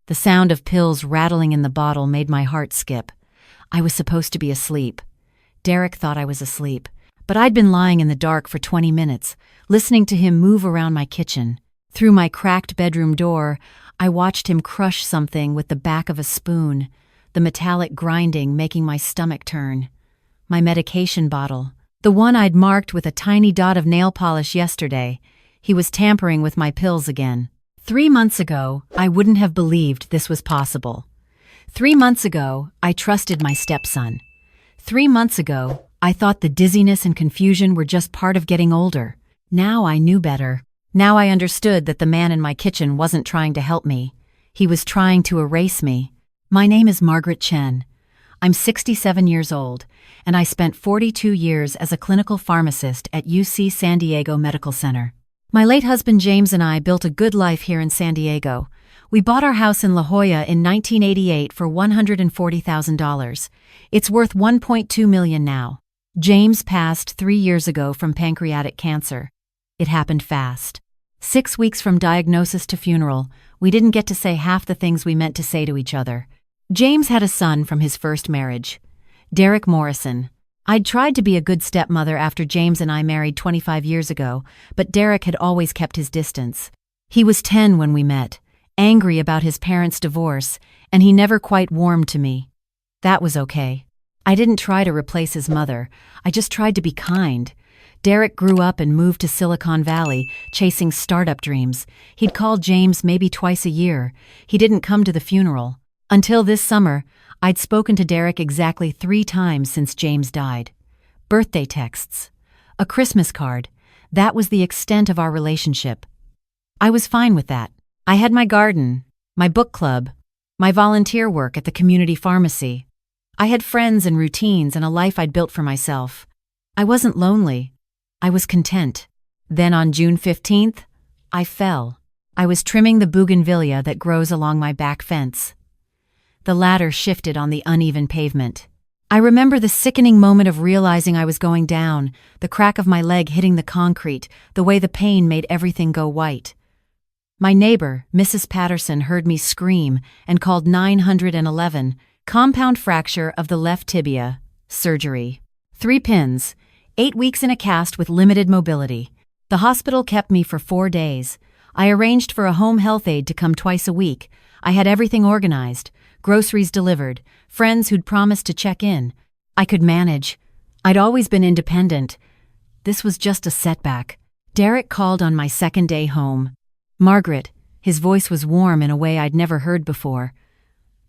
The sound of pills rattling in the bottle made my heart skip. I was supposed to be asleep. Derek thought I was asleep, but I'd been lying in the dark for 20 minutes, listening to him move around my kitchen. Through my cracked bedroom door, I watched him crush something with the back of a spoon, the metallic grinding making my stomach turn. My medication bottle, the one I'd marked with a tiny dot of nail polish yesterday. He was tampering with my pills again. 3 months ago, I wouldn't have believed this was possible. 3 months ago, I trusted my stepson. 3 months ago, I thought the dizziness and confusion were just part of getting older. Now I knew better. Now I understood that the man in my kitchen wasn't trying to help me. He was trying to erase me. My name is Margaret Chen. I'm 67 years old, and I spent 42 years as a clinical pharmacist at UC San Diego Medical Center. My late husband James and I built a good life here in San Diego. We bought our house in La Jolla in 1988 for $140,000. It's worth $1.2 million now. James passed 3 years ago from pancreatic cancer. It happened fast. 6 weeks from diagnosis to funeral, we didn't get to say half the things we meant to say to each other. James had a son from his first marriage, Derek Morrison. I'd tried to be a good stepmother after James and I married 25 years ago, but Derek had always kept his distance. He was 10 when we met, angry about his parents' divorce, and he never quite warmed to me. That was okay. I didn't try to replace his mother, I just tried to be kind. Derek grew up and moved to Silicon Valley, chasing startup dreams. He'd call James maybe twice a year. He didn't come to the funeral. Until this summer, I'd spoken to Derek exactly 3 times since James died. Birthday texts. A Christmas card. That was the extent of our relationship. I was fine with that. I had my garden, my book club, my volunteer work at the community pharmacy. I had friends and routines and a life I'd built for myself. I wasn't lonely. I was content. Then on June 15th, I fell. I was trimming the bougainvillea that grows along my back fence. The ladder shifted on the uneven pavement. I remember the sickening moment of realizing I was going down, the crack of my leg hitting the concrete, the way the pain made everything go white. My neighbor, Mrs. Patterson, heard me scream and called 911, compound fracture of the left tibia, surgery. 3 pins, 8 weeks in a cast with limited mobility. The hospital kept me for 4 days. I arranged for a home health aide to come twice a week. I had everything organized. Groceries delivered, friends who'd promised to check in. I could manage. I'd always been independent. This was just a setback. Derek called on my second day home. Margaret, his voice was warm in a way I'd never heard before.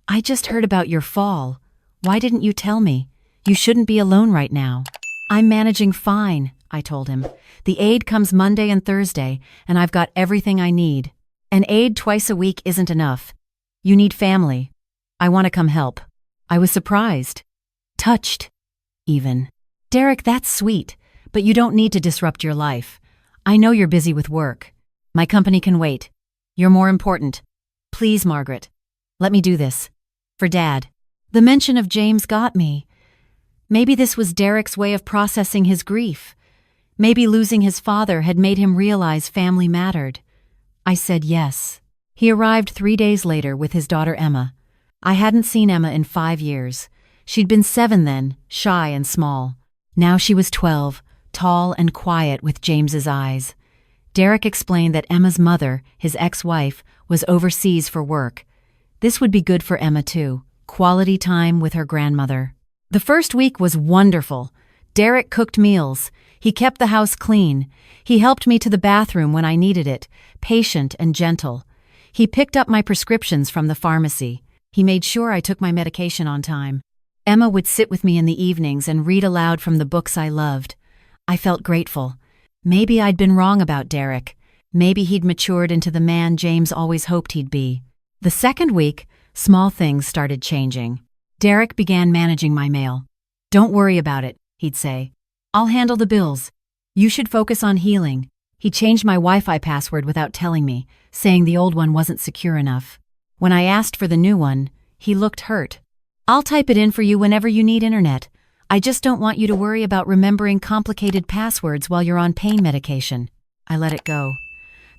I just heard about your fall. Why didn't you tell me? You shouldn't be alone right now. I'm managing fine, I told him. The aide comes Monday and Thursday, and I've got everything I need. An aide twice a week isn't enough. You need family. I want to come help. I was surprised. Touched. Even. Derek, that's sweet, but you don't need to disrupt your life. I know you're busy with work. My company can wait. You're more important. Please, Margaret. Let me do this. For Dad. The mention of James got me. Maybe this was Derek's way of processing his grief. Maybe losing his father had made him realize family mattered. I said yes. He arrived 3 days later with his daughter Emma. I hadn't seen Emma in 5 years. She'd been 7 then, shy and small. Now she was 12, tall and quiet with James's eyes. Derek explained that Emma's mother, his ex-wife, was overseas for work. This would be good for Emma too, quality time with her grandmother. The first week was wonderful. Derek cooked meals. He kept the house clean. He helped me to the bathroom when I needed it, patient and gentle. He picked up my prescriptions from the pharmacy. He made sure I took my medication on time. Emma would sit with me in the evenings and read aloud from the books I loved. I felt grateful. Maybe I'd been wrong about Derek. Maybe he'd matured into the man James always hoped he'd be. The second week, small things started changing. Derek began managing my mail. Don't worry about it, he'd say. I'll handle the bills. You should focus on healing. He changed my Wi-Fi password without telling me, saying the old one wasn't secure enough. When I asked for the new one, he looked hurt. I'll type it in for you whenever you need internet. I just don't want you to worry about remembering complicated passwords while you're on pain medication. I let it go.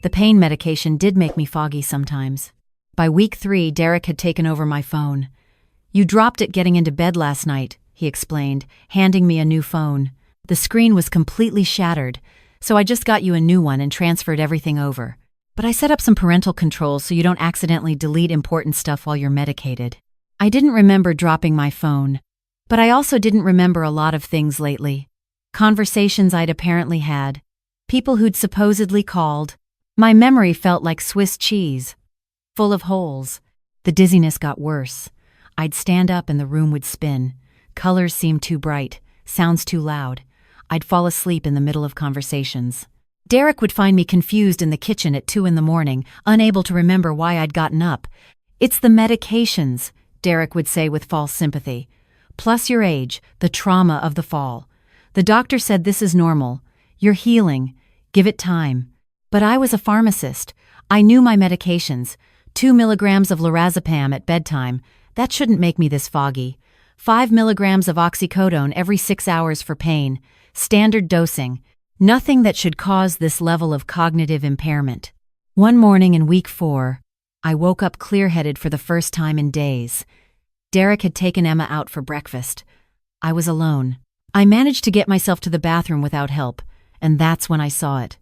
The pain medication did make me foggy sometimes. By week 3, Derek had taken over my phone. "You dropped it getting into bed last night," he explained, handing me a new phone. "The screen was completely shattered, so I just got you a new one and transferred everything over. But I set up some parental controls so you don't accidentally delete important stuff while you're medicated." I didn't remember dropping my phone, but I also didn't remember a lot of things lately. Conversations I'd apparently had, people who'd supposedly called. My memory felt like Swiss cheese, full of holes. The dizziness got worse. I'd stand up and the room would spin. Colors seemed too bright, sounds too loud. I'd fall asleep in the middle of conversations. Derek would find me confused in the kitchen at 2 a.m, unable to remember why I'd gotten up. "It's the medications," Derek would say with false sympathy. "Plus your age, the trauma of the fall. The doctor said this is normal. You're healing. Give it time." But I was a pharmacist. I knew my medications. 2 milligrams of lorazepam at bedtime. That shouldn't make me this foggy. 5 milligrams of oxycodone every 6 hours for pain. Standard dosing. Nothing that should cause this level of cognitive impairment. One morning in week 4, I woke up clear-headed for the first time in days. Derek had taken Emma out for breakfast. I was alone. I managed to get myself to the bathroom without help, and that's when I saw it.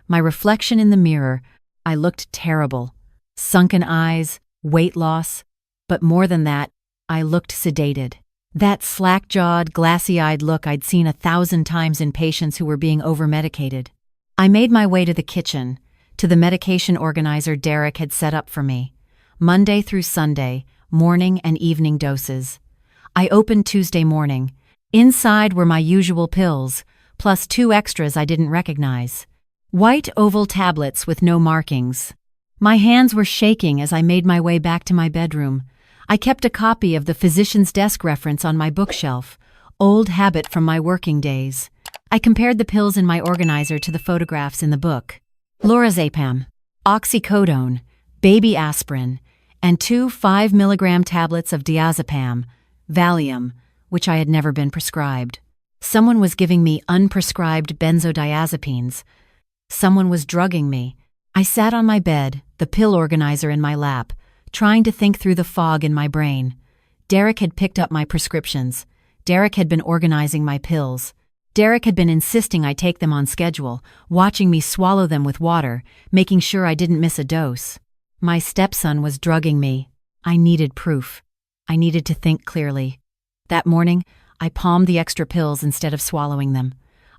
My reflection in the mirror. I looked terrible. Sunken eyes, weight loss, but more than that, I looked sedated. That slack-jawed, glassy-eyed look I'd seen 1,000 times in patients who were being over-medicated. I made my way to the kitchen, to the medication organizer Derek had set up for me. Monday through Sunday, morning and evening doses. I opened Tuesday morning. Inside were my usual pills, plus 2 extras I didn't recognize. White oval tablets with no markings. My hands were shaking as I made my way back to my bedroom. I kept a copy of the physician's desk reference on my bookshelf, old habit from my working days. I compared the pills in my organizer to the photographs in the book. Lorazepam, oxycodone, baby aspirin, and 2 5 milligram tablets of diazepam, Valium, which I had never been prescribed. Someone was giving me unprescribed benzodiazepines. Someone was drugging me. I sat on my bed, the pill organizer in my lap, trying to think through the fog in my brain. Derek had picked up my prescriptions. Derek had been organizing my pills. Derek had been insisting I take them on schedule, watching me swallow them with water, making sure I didn't miss a dose. My stepson was drugging me. I needed proof. I needed to think clearly. That morning, I palmed the extra pills instead of swallowing them.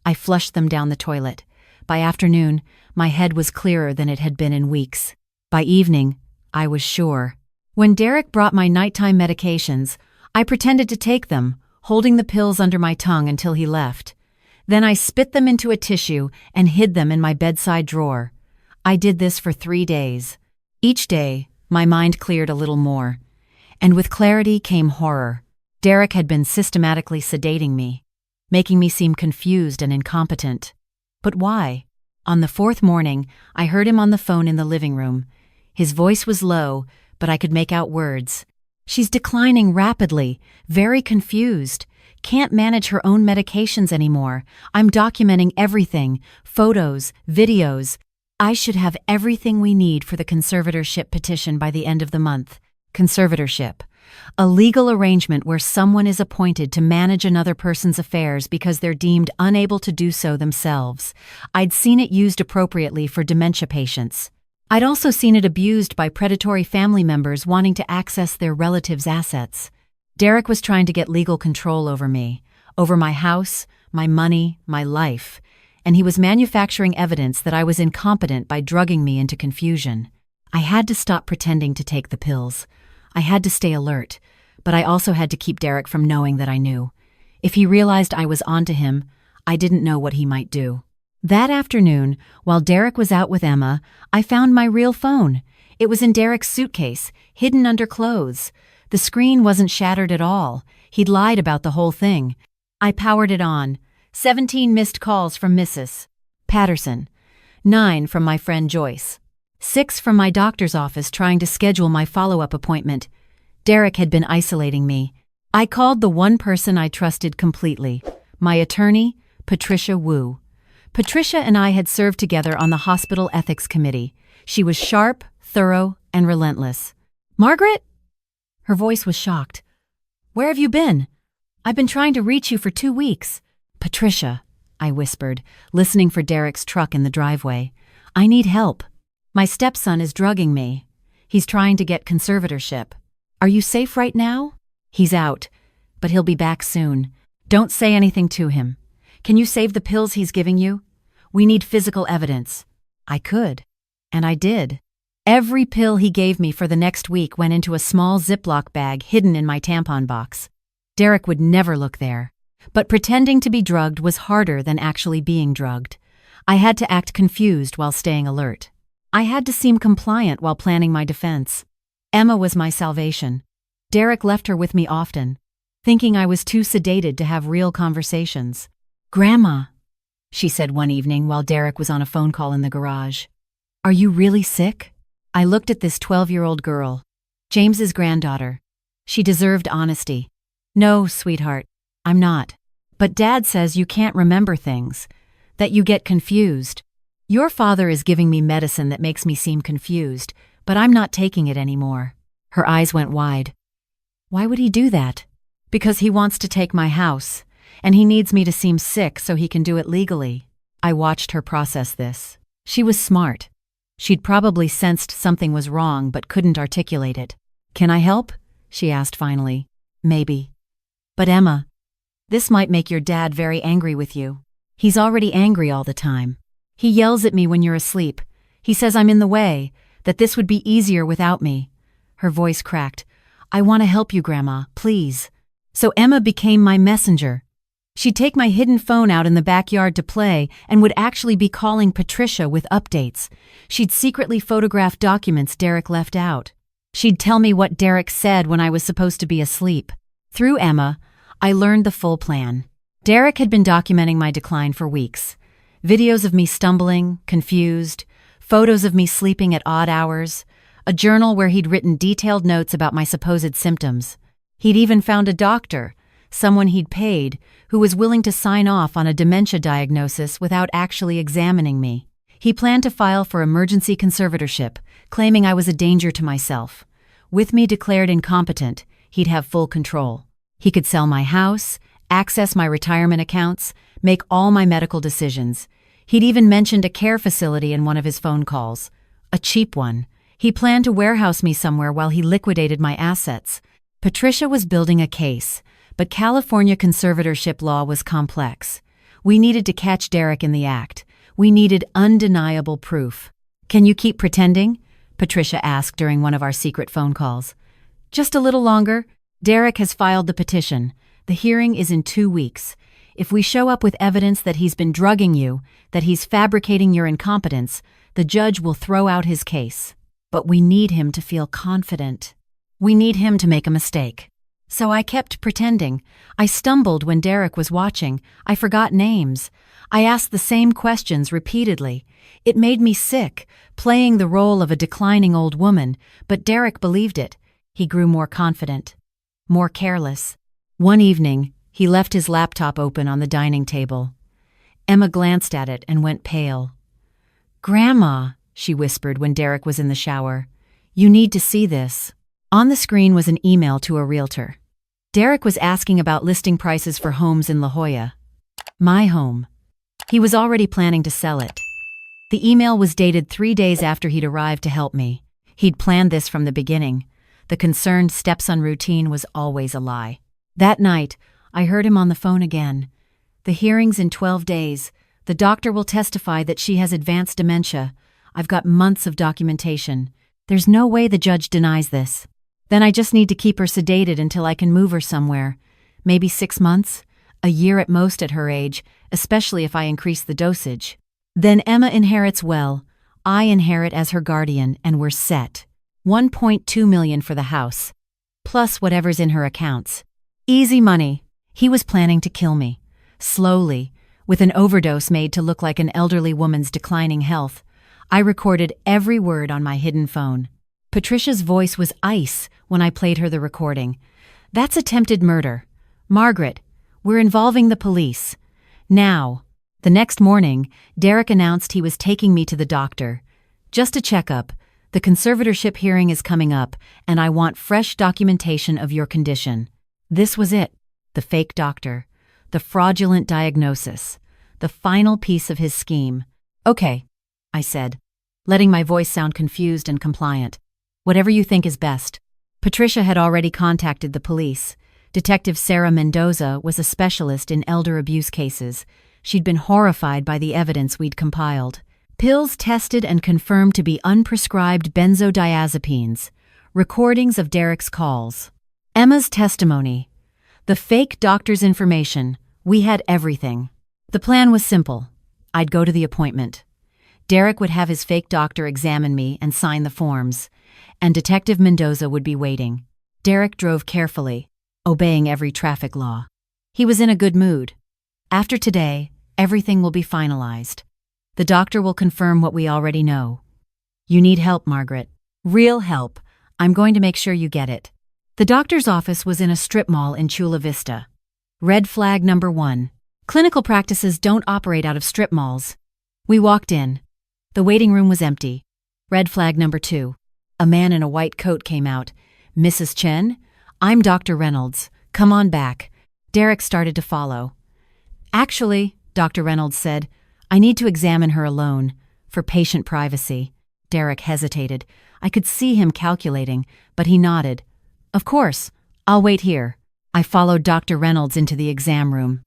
I flushed them down the toilet. By afternoon, my head was clearer than it had been in weeks. By evening, I was sure. When Derek brought my nighttime medications, I pretended to take them, holding the pills under my tongue until he left. Then I spit them into a tissue and hid them in my bedside drawer. I did this for 3 days. Each day, my mind cleared a little more. And with clarity came horror. Derek had been systematically sedating me, making me seem confused and incompetent. But why? On the 4th morning, I heard him on the phone in the living room. His voice was low, but I could make out words. "She's declining rapidly, very confused. Can't manage her own medications anymore. I'm documenting everything, photos, videos. I should have everything we need for the conservatorship petition by the end of the month." Conservatorship. A legal arrangement where someone is appointed to manage another person's affairs because they're deemed unable to do so themselves. I'd seen it used appropriately for dementia patients. I'd also seen it abused by predatory family members wanting to access their relatives' assets. Derek was trying to get legal control over me, over my house, my money, my life, and he was manufacturing evidence that I was incompetent by drugging me into confusion. I had to stop pretending to take the pills. I had to stay alert, but I also had to keep Derek from knowing that I knew. If he realized I was onto him, I didn't know what he might do. That afternoon, while Derek was out with Emma, I found my real phone. It was in Derek's suitcase, hidden under clothes. The screen wasn't shattered at all. He'd lied about the whole thing. I powered it on. 17 missed calls from Mrs. Patterson. 9 from my friend Joyce. 6 from my doctor's office trying to schedule my follow-up appointment. Derek had been isolating me. I called the one person I trusted completely, my attorney, Patricia Wu. Patricia and I had served together on the hospital ethics committee. She was sharp, thorough, and relentless. Margaret? Her voice was shocked. Where have you been? I've been trying to reach you for 2 weeks. Patricia, I whispered, listening for Derek's truck in the driveway. I need help. My stepson is drugging me. He's trying to get conservatorship. Are you safe right now? He's out, but he'll be back soon. Don't say anything to him. Can you save the pills he's giving you? We need physical evidence. I could, and I did. Every pill he gave me for the next week went into a small Ziploc bag hidden in my tampon box. Derek would never look there. But pretending to be drugged was harder than actually being drugged. I had to act confused while staying alert. I had to seem compliant while planning my defense. Emma was my salvation. Derek left her with me often, thinking I was too sedated to have real conversations. Grandma, she said one evening while Derek was on a phone call in the garage. Are you really sick? I looked at this 12-year-old girl, James's granddaughter. She deserved honesty. No, sweetheart, I'm not. But Dad says you can't remember things, that you get confused. Your father is giving me medicine that makes me seem confused, but I'm not taking it anymore. Her eyes went wide. Why would he do that? Because he wants to take my house, and he needs me to seem sick so he can do it legally. I watched her process this. She was smart. She'd probably sensed something was wrong but couldn't articulate it. Can I help? She asked finally. Maybe. But Emma, this might make your dad very angry with you. He's already angry all the time. He yells at me when you're asleep. He says I'm in the way, that this would be easier without me. Her voice cracked. I want to help you, Grandma, please. So Emma became my messenger. She'd take my hidden phone out in the backyard to play and would actually be calling Patricia with updates. She'd secretly photograph documents Derek left out. She'd tell me what Derek said when I was supposed to be asleep. Through Emma, I learned the full plan. Derek had been documenting my decline for weeks. Videos of me stumbling, confused, photos of me sleeping at odd hours, a journal where he'd written detailed notes about my supposed symptoms. He'd even found a doctor, someone he'd paid, who was willing to sign off on a dementia diagnosis without actually examining me. He planned to file for emergency conservatorship, claiming I was a danger to myself. With me declared incompetent, he'd have full control. He could sell my house, access my retirement accounts, make all my medical decisions. He'd even mentioned a care facility in one of his phone calls. A cheap one. He planned to warehouse me somewhere while he liquidated my assets. Patricia was building a case, but California conservatorship law was complex. We needed to catch Derek in the act. We needed undeniable proof. Can you keep pretending? Patricia asked during one of our secret phone calls. Just a little longer. Derek has filed the petition. The hearing is in 2 weeks. If we show up with evidence that he's been drugging you, that he's fabricating your incompetence, the judge will throw out his case. But we need him to feel confident. We need him to make a mistake. So I kept pretending. I stumbled when Derek was watching. I forgot names. I asked the same questions repeatedly. It made me sick, playing the role of a declining old woman, but Derek believed it. He grew more confident, more careless. One evening, he left his laptop open on the dining table. Emma glanced at it and went pale. "Grandma," she whispered when Derek was in the shower, "you need to see this." On the screen was an email to a realtor. Derek was asking about listing prices for homes in La Jolla. My home. He was already planning to sell it. The email was dated 3 days after he'd arrived to help me. He'd planned this from the beginning. The concerned stepson routine was always a lie. That night, I heard him on the phone again. "The hearing's in 12 days. The doctor will testify that she has advanced dementia. I've got months of documentation. There's no way the judge denies this. Then I just need to keep her sedated until I can move her somewhere. Maybe 6 months, a year at most at her age, especially if I increase the dosage. Then Emma inherits well. I inherit as her guardian, and we're set. 1.2 million for the house, plus whatever's in her accounts. Easy money." He was planning to kill me. Slowly, with an overdose made to look like an elderly woman's declining health. I recorded every word on my hidden phone. Patricia's voice was ice when I played her the recording. "That's attempted murder. Margaret, we're involving the police. Now." The next morning, Derek announced he was taking me to the doctor. Just a checkup. The conservatorship hearing is coming up, and I want fresh documentation of your condition. This was it. The fake doctor. The fraudulent diagnosis. The final piece of his scheme. Okay, I said, letting my voice sound confused and compliant. Whatever you think is best. Patricia had already contacted the police. Detective Sarah Mendoza was a specialist in elder abuse cases. She'd been horrified by the evidence we'd compiled. Pills tested and confirmed to be unprescribed benzodiazepines. Recordings of Derek's calls. Emma's testimony. The fake doctor's information. We had everything. The plan was simple. I'd go to the appointment. Derek would have his fake doctor examine me and sign the forms, and Detective Mendoza would be waiting. Derek drove carefully, obeying every traffic law. He was in a good mood. After today, everything will be finalized. The doctor will confirm what we already know. You need help, Margaret. Real help. I'm going to make sure you get it. The doctor's office was in a strip mall in Chula Vista. Red flag number 1. Clinical practices don't operate out of strip malls. We walked in. The waiting room was empty. Red flag number 2. A man in a white coat came out. Mrs. Chen? I'm Dr. Reynolds. Come on back. Derek started to follow. Actually, Dr. Reynolds said, I need to examine her alone, for patient privacy. Derek hesitated. I could see him calculating, but he nodded. Of course, I'll wait here. I followed Dr. Reynolds into the exam room.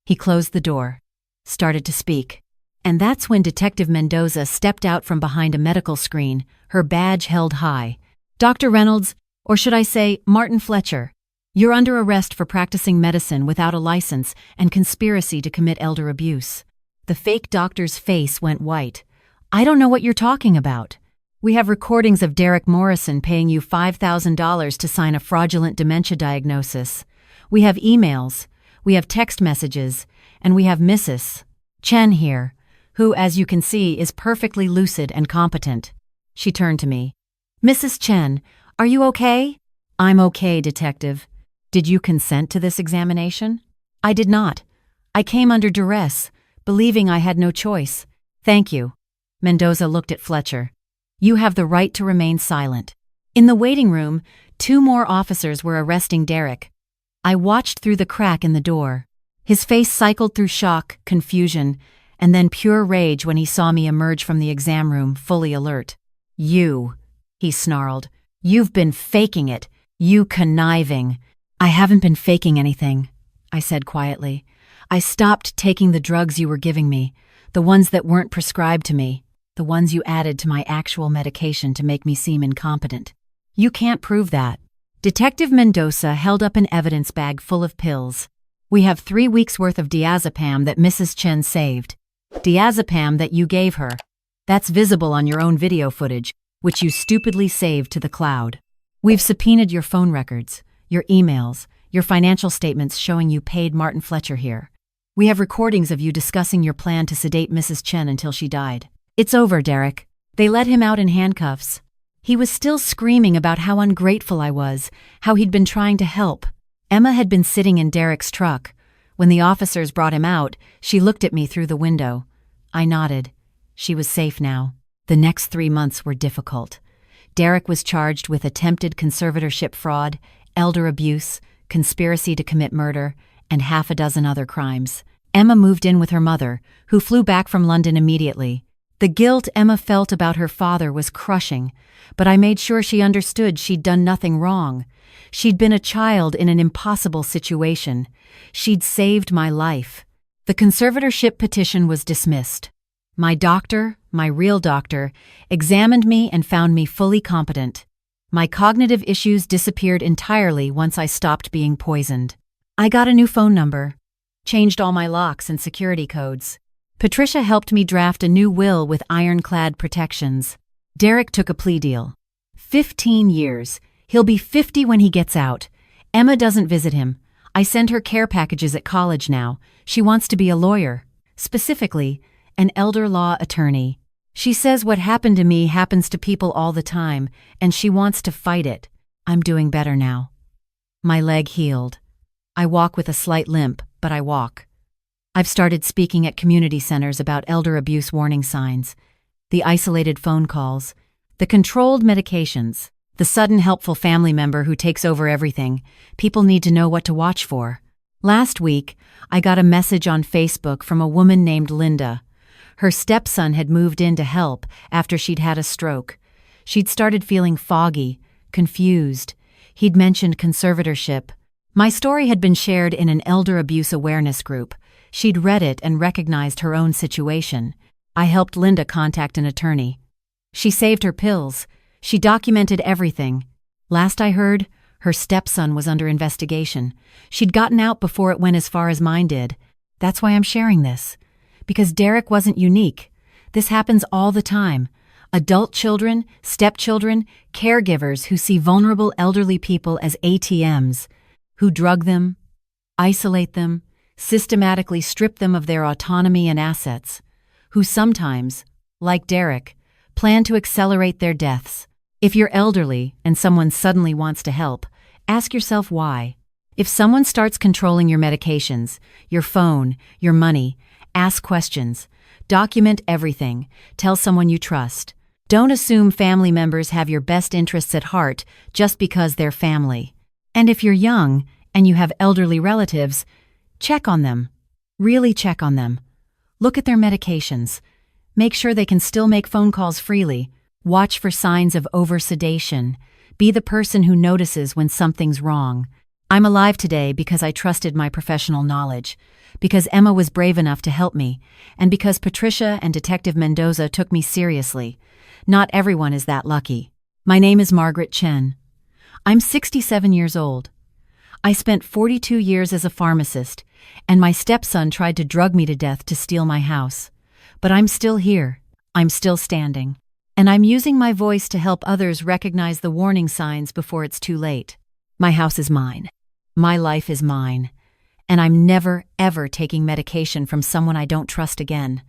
He closed the door, started to speak. And that's when Detective Mendoza stepped out from behind a medical screen, her badge held high. Dr. Reynolds, or should I say Martin Fletcher, you're under arrest for practicing medicine without a license and conspiracy to commit elder abuse. The fake doctor's face went white. I don't know what you're talking about. We have recordings of Derek Morrison paying you $5,000 to sign a fraudulent dementia diagnosis. We have emails, we have text messages, and we have Mrs. Chen here, who, as you can see, is perfectly lucid and competent. She turned to me. Mrs. Chen, are you okay? I'm okay, Detective. Did you consent to this examination? I did not. I came under duress, believing I had no choice. Thank you. Mendoza looked at Fletcher. You have the right to remain silent. In the waiting room, 2 more officers were arresting Derek. I watched through the crack in the door. His face cycled through shock, confusion, and then pure rage when he saw me emerge from the exam room, fully alert. You, he snarled. You've been faking it. You conniving. I haven't been faking anything, I said quietly. I stopped taking the drugs you were giving me, the ones that weren't prescribed to me, the ones you added to my actual medication to make me seem incompetent. You can't prove that. Detective Mendoza held up an evidence bag full of pills. We have 3 weeks' worth of diazepam that Mrs. Chen saved. Diazepam that you gave her. That's visible on your own video footage, which you stupidly saved to the cloud. We've subpoenaed your phone records, your emails, your financial statements showing you paid Martin Fletcher here. We have recordings of you discussing your plan to sedate Mrs. Chen until she died. It's over, Derek. They let him out in handcuffs. He was still screaming about how ungrateful I was, how he'd been trying to help. Emma had been sitting in Derek's truck. When the officers brought him out, she looked at me through the window. I nodded. She was safe now. The next 3 months were difficult. Derek was charged with attempted conservatorship fraud, elder abuse, conspiracy to commit murder, and 6 other crimes. Emma moved in with her mother, who flew back from London immediately. The guilt Emma felt about her father was crushing, but I made sure she understood she'd done nothing wrong. She'd been a child in an impossible situation. She'd saved my life. The conservatorship petition was dismissed. My doctor, my real doctor, examined me and found me fully competent. My cognitive issues disappeared entirely once I stopped being poisoned. I got a new phone number, changed all my locks and security codes. Patricia helped me draft a new will with ironclad protections. Derek took a plea deal. 15 years. He'll be 50 when he gets out. Emma doesn't visit him. I send her care packages at college now. She wants to be a lawyer. Specifically, an elder law attorney. She says what happened to me happens to people all the time, and she wants to fight it. I'm doing better now. My leg healed. I walk with a slight limp, but I walk. I've started speaking at community centers about elder abuse warning signs. The isolated phone calls, The controlled medications. The sudden helpful family member who takes over everything. People need to know what to watch for. Last week, I got a message on Facebook from a woman named Linda. Her stepson had moved in to help after she'd had a stroke. She'd started feeling foggy, confused. He'd mentioned conservatorship. My story had been shared in an elder abuse awareness group. She'd read it and recognized her own situation. I helped Linda contact an attorney. She saved her pills. She documented everything. Last I heard, her stepson was under investigation. She'd gotten out before it went as far as mine did. That's why I'm sharing this. Because Derek wasn't unique. This happens all the time. Adult children, stepchildren, caregivers who see vulnerable elderly people as ATMs, who drug them, isolate them, systematically strip them of their autonomy and assets, who sometimes, like Derek, plan to accelerate their deaths. If you're elderly and someone suddenly wants to help, ask yourself why. If someone starts controlling your medications, your phone, your money, ask questions. Document everything. Tell someone you trust. Don't assume family members have your best interests at heart just because they're family. And if you're young and you have elderly relatives, check on them. Really check on them. Look at their medications. Make sure they can still make phone calls freely. Watch for signs of oversedation. Be the person who notices when something's wrong. I'm alive today because I trusted my professional knowledge, because Emma was brave enough to help me, and because Patricia and Detective Mendoza took me seriously. Not everyone is that lucky. My name is Margaret Chen. I'm 67 years old. I spent 42 years as a pharmacist, and my stepson tried to drug me to death to steal my house. But I'm still here. I'm still standing. And I'm using my voice to help others recognize the warning signs before it's too late. My house is mine. My life is mine. And I'm never, ever taking medication from someone I don't trust again.